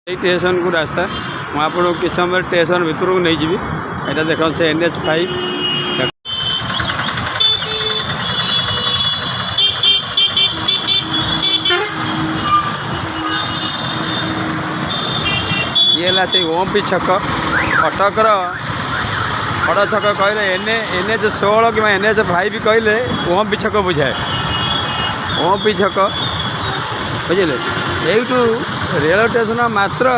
Station को रास्ता मुझे आपको किस समय स्टेशन भितर को नहीं जी यहाँ देख से NH5 ये से ओमपी छक कटकर बड़ छक कहले NH16 कि NH5 कहले ओमपी छक बुझाए ओमपी छक बुझे यू रेल स्टेशन मात्र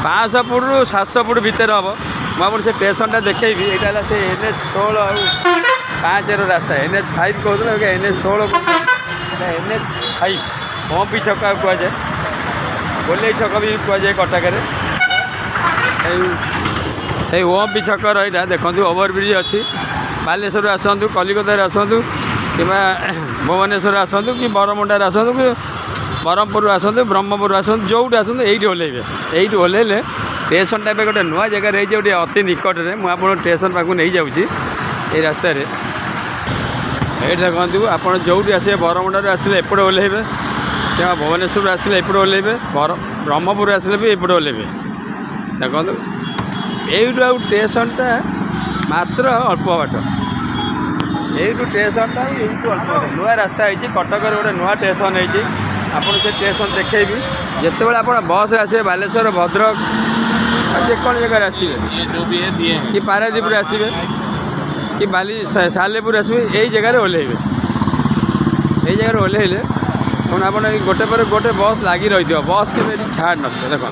500 फुट रु 700 फुट भितर हम मुझे से स्टेशन देखेबी यहाँ से NH16 5 रास्ता NH5 कहते NH16 NH5 ओमपी छक कहुए गोले छक भी कहुए कटक ओमपी छक रहा देखो ओवरब्रिज अच्छी बालेश्वर आसतु कलिकता आसतु कि भुवनेश्वर आसतु कि बरमुंडा आसतु कि ब्रह्मपुर आसतु ब्रह्मपुर आसतु जो ये ओल्ले यही ओल्ले स्टेशन टाइप गोटे नुआ जगह रही गोटे अति निकट में मुझे स्टेशन पाक नहीं जाऊँगी ये रास्त ये देखु आप जो आसे बरमुंडा आसे एपटे ओल्ले क्या भुवनेश्वर आसे एपटे ओल्ले ब्रह्मपुर आसे भी एपटे ओल्ले देखो यू स्टेशनटा मात्र अल्प बाट यू स्टेशनटा अल्प नुआ रास्ता है कटक गोटे नुआ स्टेशन है आपन से स्टेशन देखेबी जिते बड़े आप बस आसे बालेश्वर भद्रक जेको जगह आसवे कि पारादीप आसवे कि बाली सालेपुर आसवे यही जगह ओल्लेबे यही जगह ओल्ले हम आप गोटे पर गोटे बस लगी रही थो बस के छाड़ न देख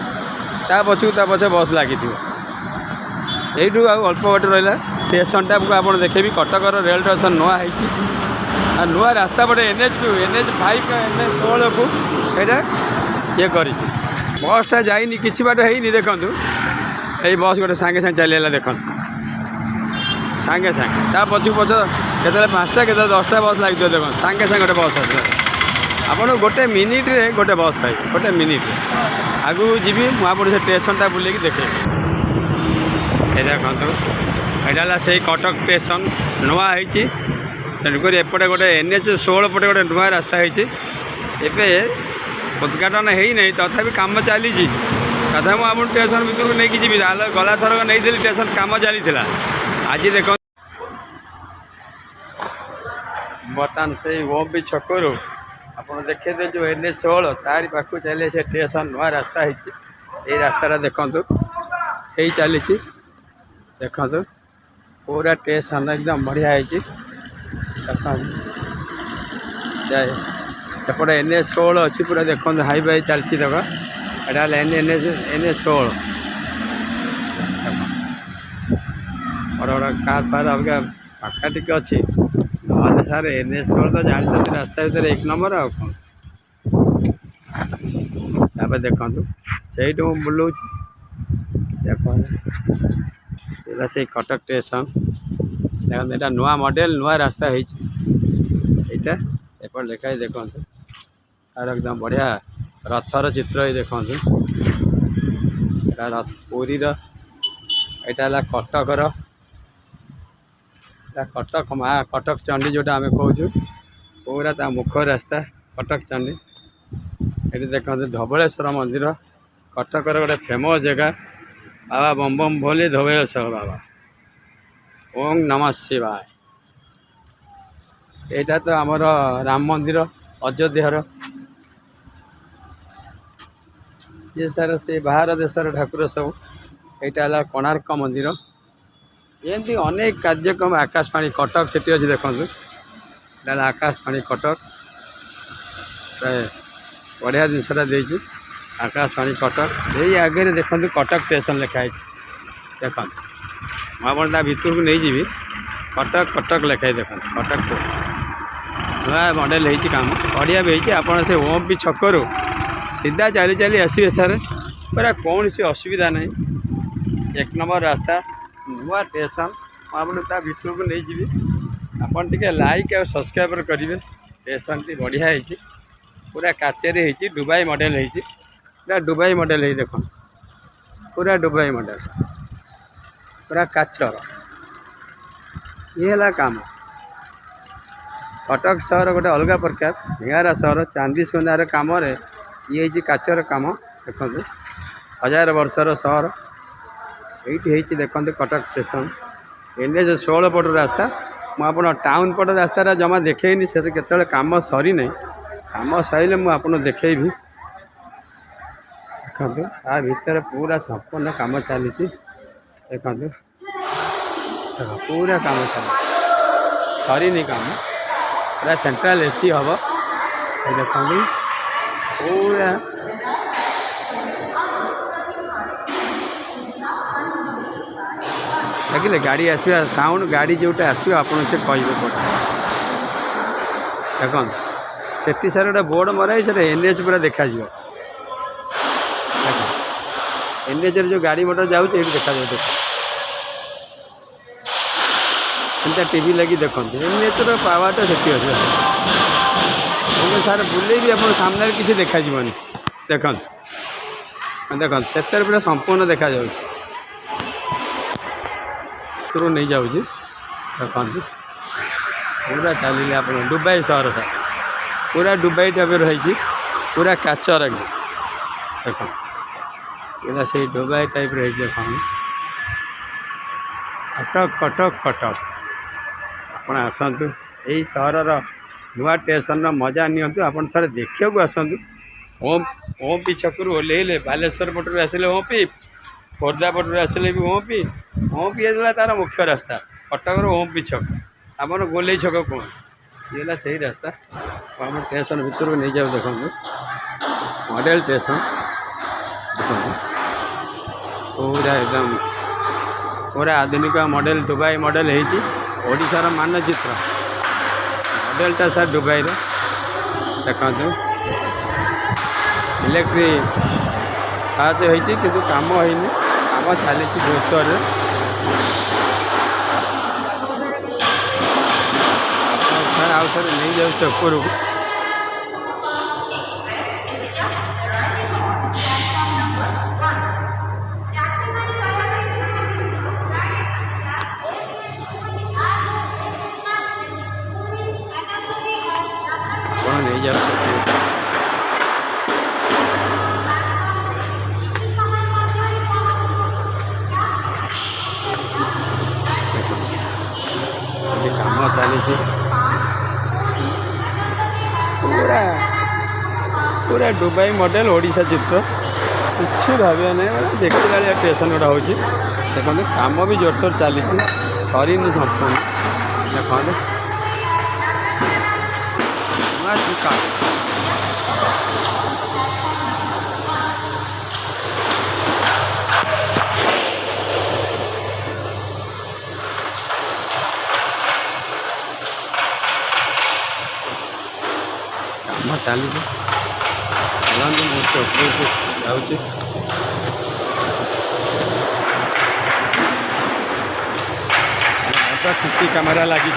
ता पछे बस लगी यू अल्प बाट रहा स्टेशन टाइम को आप देखेबी कटक रेल स्टेशन नुआ है नुआ रास्ता पटे NH5 NH16 को यहाँ ये कर बसटा जाइनी किसी बाट है देखु ये बस गोटे सांगे सांगे चलिए देख सांगे सांगे ता पछू पछ के 5टा के 10टा बस लगी देख सांगे सांगे गोटे बस आस आप गोटे मिनिट रे गोटे बस पाई गोटे मिनिट आगू जी मुझे से स्टेशनटा बुले देखे ये देखो यहाँ से कटक स्टेशन नुआ है तेणुक एपटे गोटे NH16 पटे गोटे नुआ रास्ता है उद्घाटन है नहीं तथा कम चली तथा मुझे स्टेशन भर को लेकिन जी गला थरक नहीं स्टेशन कम चली आज देख बर्तमान से ओमपी छकरू आप देखे जो NH16 तारी पाखु चले से स्टेशन नुआ रास्ता है ये रास्ता देखु यही चली देखु पूरा स्टेशन एकदम बढ़िया है सेपटे NH16 अच्छी पूरा देखो हाई फाई चलती देख यहाँ NH16 बड़ा बड़ा कार फार अलग पाखा टी अच्छी ना सार NH16 तो जानते रास्ता भर 1 नंबर आ देखु से बुलाऊ देख से कटक स्टेशन देखो यहाँ नुआ मॉडल नुआ रास्ता है यहाँ एपट देखा देखो तार एकदम बढ़िया रथर चित्र ही देखो पुरी यहाँ कटकर कटक माँ कटक चंडी जोटा आम कहूँ पूरा ता मुख रास्ता कटक चंडी ये देखो धवलेश्वर मंदिर कटकर गोटे फेमस जगह बाबा बम बम भोले धवलेश्वर बाबा ओम नमः शिवाय यहाँ तो आमर राम मंदिर अयोध्यार ये सारा से बाहर देशर ठाकुर सब यहाँ कोणार्क मंदिर एमती अनेक कार्यक्रम आकाशवाणी कटक से अच्छी देखो आकाशवाणी कटक बढ़िया जिनसा देती आकाशवाणी कटक यही आगे देखो कटक स्टेशन लिखाई देख मुझे भितर को नहीं जी कटक कटक लिखाई देख कटक नुआ मॉडल है कम बढ़िया भी है आप से ओमपी छकरू सीधा चली चली आसवे सर पूरा कौन सी असुविधा नहीं 1 नंबर रास्ता नुआ स्टेशन मुझे भितर को नहीं जी आपन टे लाइक और सब्सक्राइब करेंगे स्टेशन टी बढ़िया है पूरा काचेरी है दुबई मॉडल है पूरा दुबई मॉडल है देख पूरा दुबई मॉडल पूरा काचर ये है काम कटक सहर गोटे अलग प्रकार ढेंगारा सहर चांदी सुंदार कम ये काचर काम देखो 1000 वर्षर सहर ये देखते कटक स्टेशन एनएच 16 पट रास्ता मुझे टाउन पट रास्ता जमा देखनी से केत कम सरी ना कम सर मुझे देखी देखो आ भितर पूरा संपूर्ण कम चली देखो पूरा कम चल सरी नहीं कम पूरा सेंट्रल एसी हम देखो पूरा लगे गाड़ी आसवा साउंड गाड़ी जोटा आसो आप से कहे पड़े देखो सेठी सार गोटे बोर्ड मराई से एनएच पूरा देखा एनएच जो गाड़ी मोटर जाऊँ देखा एंता टीवी लगी देखते एनएच पावर से अच्छे सार बुले भी आप सामने किसी देखा देख देख से पूरा संपूर्ण देखा नहीं जाऊँ देखते पूरा चलिए आप दुबई सहर था पूरा दुबई टाइप रही पूरा काचर देख पूरा से दुबई टाइप रही देख कटक कटक कटक आप आसतु यही सहर नुआ स्टेशन मजा नियंतु आप थोड़े देखा आसतु ओमपी छकु ओल्ले बालेश्वर पटर आसिले ओमपी खोर्धा पटर आसिले भी ओमपी है तार मुख्य रास्ता कटकर ओमपी छक आमर गोले छक कौन ये से रास्ता आम स्टेशन भितर नहीं जाऊ देखो मॉडल स्टेशन पूरा एकदम पूरा आधुनिक मॉडल दुबई मॉडल होशार मानचित्र मॉडलटा सर दुबई देखो इलेक्ट्रिक पास होती कि कम होनी कम चली जोरसोर आउ थे नहीं जाऊँ ऊपर नहीं जाऊँ कम चली पूरा पूरा दुबई मॉडल ओडिशा चित्र किसी भाविया नहीं देखा स्टेशन गुड़ा हो देखते कम भी जोरसोर चली सरी संपूर्ण देखते कम चली जाऊँ खुशी कैमेरा लगी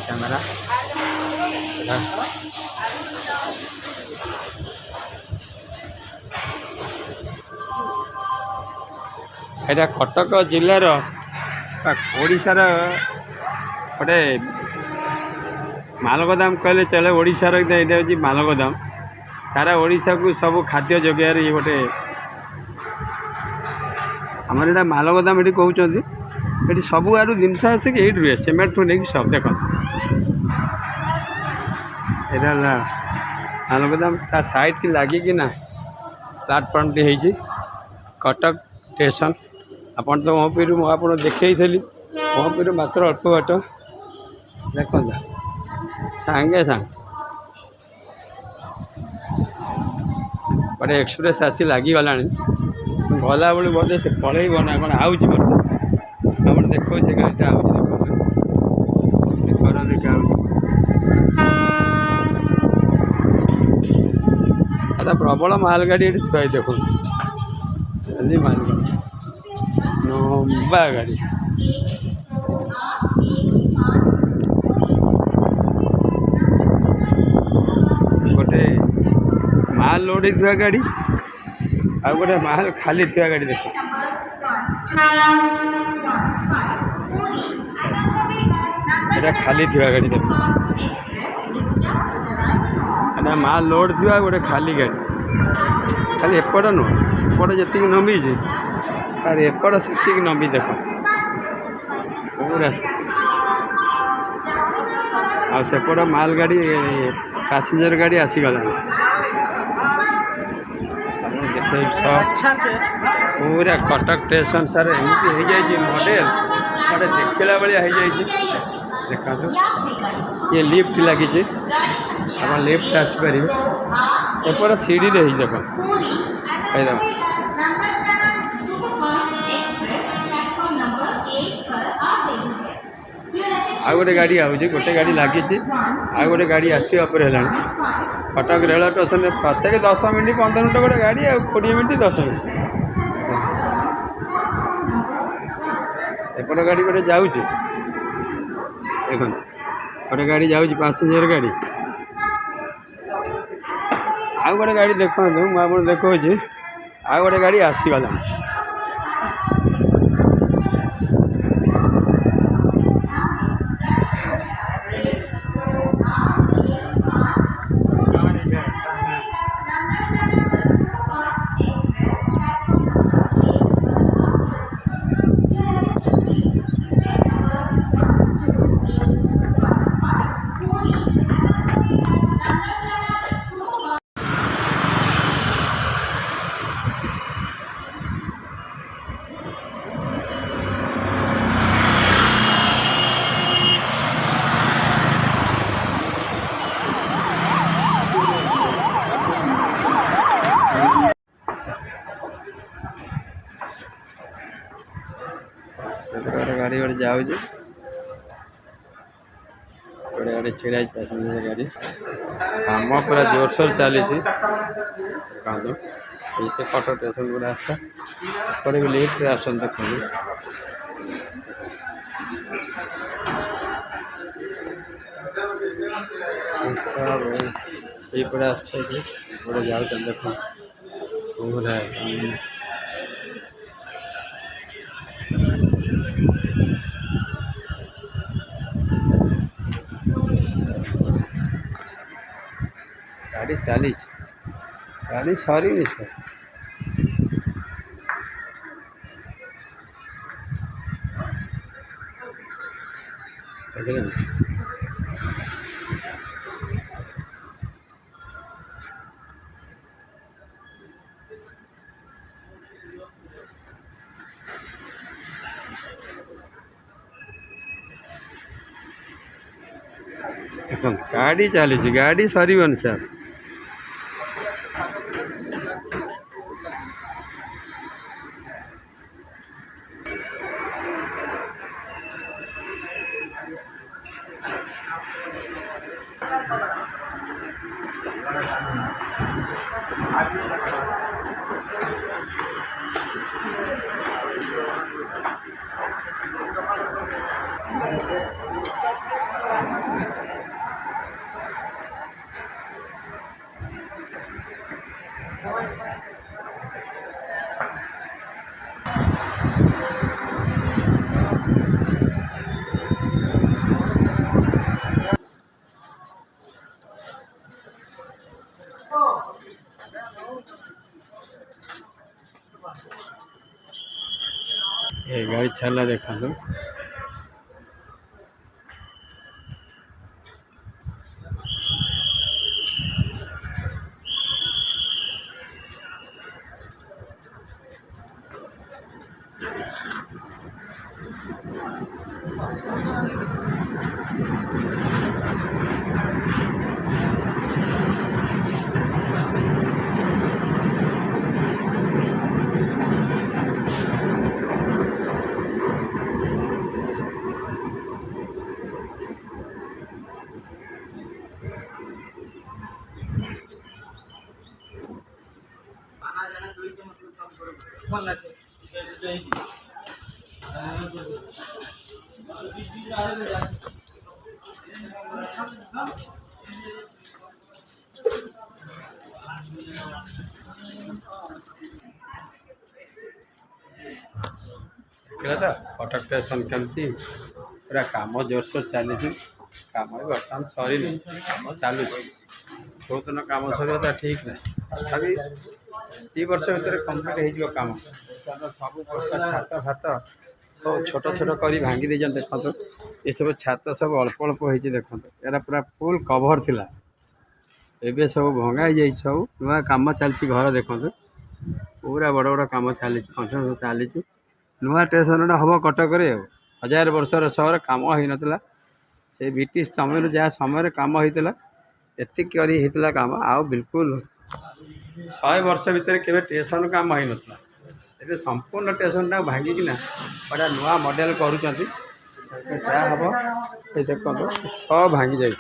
कैमेरा एटा कटक जिलार ओडिशार गोटे मालगोदाम कहले चले ओडिशार यहाँ हूँ मालगोदाम सारा ओडिशा को सब खाद्य जगह ये गोटे आमर यहाँ मालगोदाम ये कहते ये सब आड़ जिनस आसिक ये रुए सीमेंट ठूँ नहीं सब देख यहाँ मालगोदाम ता साइड की लगिकी ना प्लाटफर्म टी कटक स्टेशन आपन तो ओपी आप देखी ओपी मात्र अल्प बाट देख सांगे सांग गोटे एक्सप्रेस आसी लगिगला गला बेलू बोधे से पलैब ना कौन आउट देखो से गाड़ीटा देखो प्रबल मालगाड़ी ये देखो मालगाड़ी लंबा गाड़ी गोटे माल लोड होता गाड़ी ଆଉ ଗୋଟେ ମାଲ ଖାଲି ଥିବା ଗାଡ଼ି ଦେଖ। এটা ଖାଲି ଥିବା ଗାଡ଼ି ଦେଖ। এটা ମାଲ ଲୋଡ଼ ଥିବା ଗୋଟେ ଖାଲି ଗାଡ଼ି। ଖାଲି ଏପଟ ନୁହଁ, ଏପଟ ଯେତିକି ନମ୍ବିଛି ତାର ଏପଟ ସେତିକି ନମ୍ବି ଦେଖ ପୁରା। ଆଉ ସେପଟ ମାଲ ଗାଡ଼ି ପାସେଞ୍ଜର ଗାଡ଼ି ଆସିଗଲାଣି। पूरा कटक स्टेशन सार एमती हो जाए मॉडल गोटे देखला भाया हो जाए। देखा ये लिफ्ट लगी आप लिफ्ट आसपर एपट सीढ़ी देख देख आ गोटे गाड़ी आउे गोटे गाड़ी लगी आ गोटे गाड़ी आसवा पर है कटक रेल स्टेशन प्रत्येक 10 मिनट 15 मिनट गोटे गाड़ी आ 20 मिनट 10 मिनट एपट गाड़ी गोटे जाऊँ देख गोटे गाड़ी जाऊँ पैसेंजर गाड़ी आ गोटे गाड़ी देखो मुझे देखा आ गोटे गाड़ी आसीगला। गाड़ी गोटे जाऊँ गोटे गाड़ी छिड़ा पैसेंजर गाड़ी काम पूरा जोरसोर चली से कटक स्टेशन गुड़ा आसता भी लिफ्ट आसन देखो ये आस गोटे जाऊँ देख पूरा गाड़ी चली गाड़ी सरी सर गाड़ी चली गाड़ी सर सर ये गाड़ी छाला देखा तो कटक स्टेशन केमती पूरा कम जोरसोर चली कम भी बर्तमान सरी कम चलू बहुत दिन कम सर ठीक ना तथापि 2 वर्ष भितर कम्प्लीट हो कम सब छात फात सब छोट छोट कर भांगी देते देखो ये सब छात सब अल्प अल्प हो देखो यार पूरा फुल कभर थिला एबे सब भंगा जाए सब नुआ कम चलती घर देखो पूरा बड़ बड़ कम चली कंस्ट्रक्शन चली नुआ स्टेशन हम कटक 1000 वर्षर सहर कम हो नाला से ब्रिटिश समय जहाँ समय कम होता एतिक कम आ बिल्कुल 100 वर्ष भितर के स्टेशन कम हो नाला ए संपूर्ण स्टेशन टाक भांगिकिना बड़ा नुआ मॉडल करूँ हम ये देखो सब भांगी जाए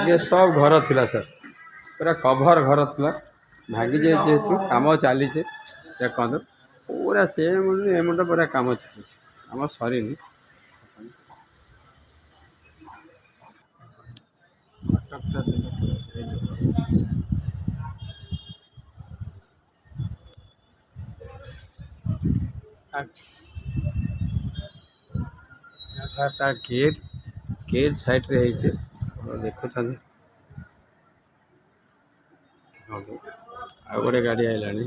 आगे सब घर थिला सर पूरा कभर घर थिला भांगी जाए जेहेतु कम चली देखो पूरा से मुंड पूरा कम चली आम सरी गेट गेट साइड रे देखो आ गोटे गाड़ी आइलानी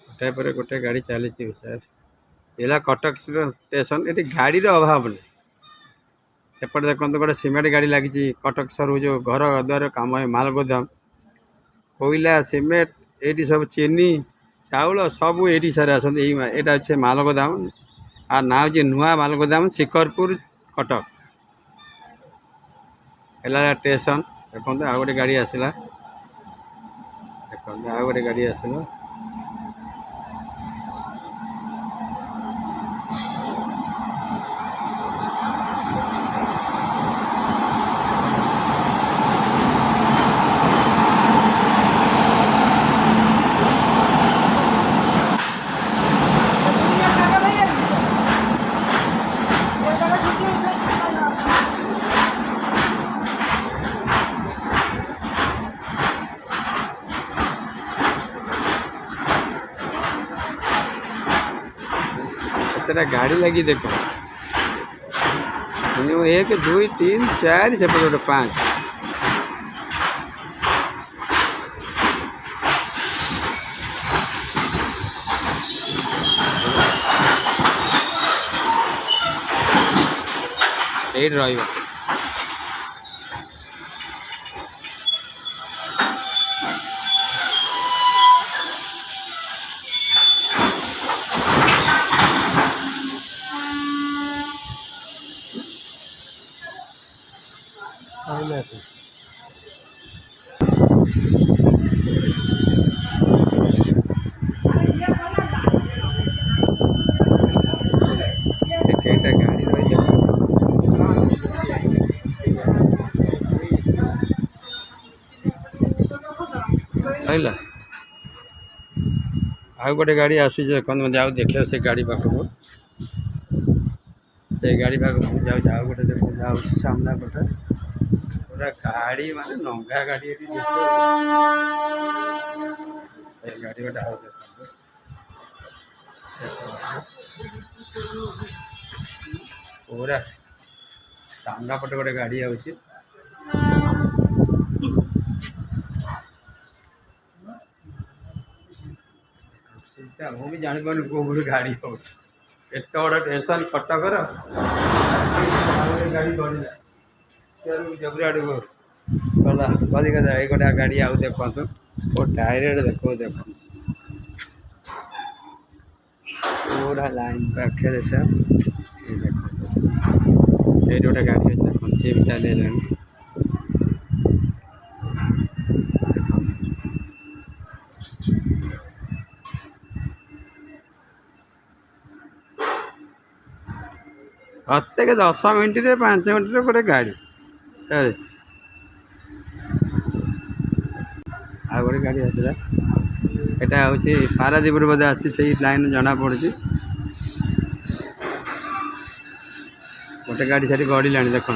गोटे पर गोटे गाड़ी चली सर ये कटक स्टेशन ये गाड़ी अभाव नहीं सेपट देखो गोटे सीमेंट गाड़ी लगी कटक सर जो घर द्वार कम माल गोदाम कोईला सीमेंट ये सब चीनी चाउल सब ये सर आसते यहाँ हे माल गोदाम आ ना हूँ नुआ माल गोदाम शिकरपुर कटक है स्टेशन देखो आ गोटे गाड़ी आसला देखो आ गोटे गाड़ी आसला तेरा गाड़ी लगी देखो 1 2 3 4 से 5 एट रही गाड़ी रही आ गोटे गाड़ी आस जाओ देख से गाड़ी पाखक गाड़ी पाखक जाओ गोटे देखो जाओ सामना पटे पूरा गाड़ी माने नंगा गाड़ी गाड़ी गोटे आओ पूरा सामना पटे गोटे गाड़ी आउची ମୁଁ ବି ଜାଣିପାରୁନି କେଉଁ ଗୋଟେ ଗାଡ଼ି ହେଉଛି ଏତେ ବଡ଼ ଷ୍ଟେସନ୍ କଟକର ଗାଡ଼ି ଗଡ଼ିଲା ଜଗୁରୀ ଆଡ଼କୁ ଗଲା କଲିକତା ଏଇ ଗୋଟେ ଗାଡ଼ି ଆଉ ଦେଖନ୍ତୁ ଓ ଡାଇରେକ୍ଟ ଦେଖନ୍ତୁ पूरा लाइन पाखे सर ये देखो ये गोटे गाड़ी अच्छे देखो सी भी चल प्रत्येक 10 मिनट 5 मिनट गोटे गाड़ी आ गोटे गाड़ी आसला एटा हूँ पारादीप बोधे आसी से लाइन जना पड़ी गोटे गाड़ी सारी गड़िला देख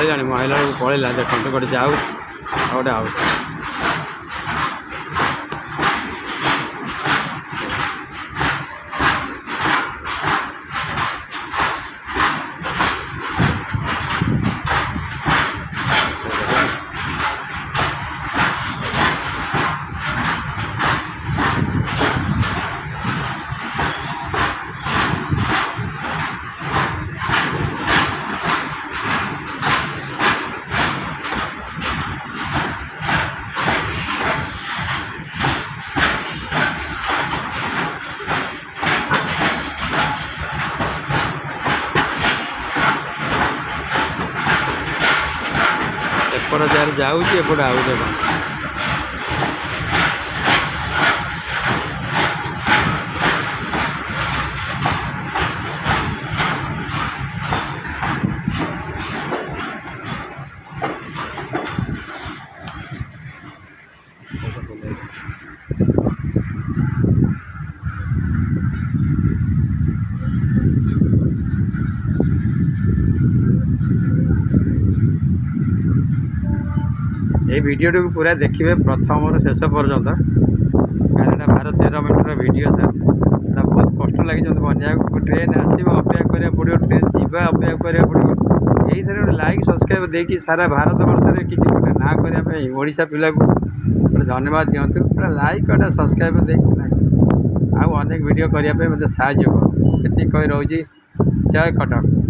पलैलानी महिला पलैला देखते गोटे जाऊ गोटे आउ एपट जार जाऊँगी एपट आउ देख ये वीडियो को पूरा देखिए प्रथम शेष पर्यंत कहीं भारत 13 मिनट वीडियो था बहुत कष्ट लगे बनिया ट्रेन आसो अपेक्षा करा पड़ो ट्रेन जीवा अपेक्षा करा पड़ो यही थोड़े गोटे लाइक सब्सक्राइब देखिए सारा भारत वर्ष में किसी गोटे ना करने ओडिशा पिला को गोटे धन्यवाद दिंतु गोटे लाइक गोटे सब्सक्राइब देखिए आउ अनेक वीडियो करने मत साहय ये कही रोचे जय कटक।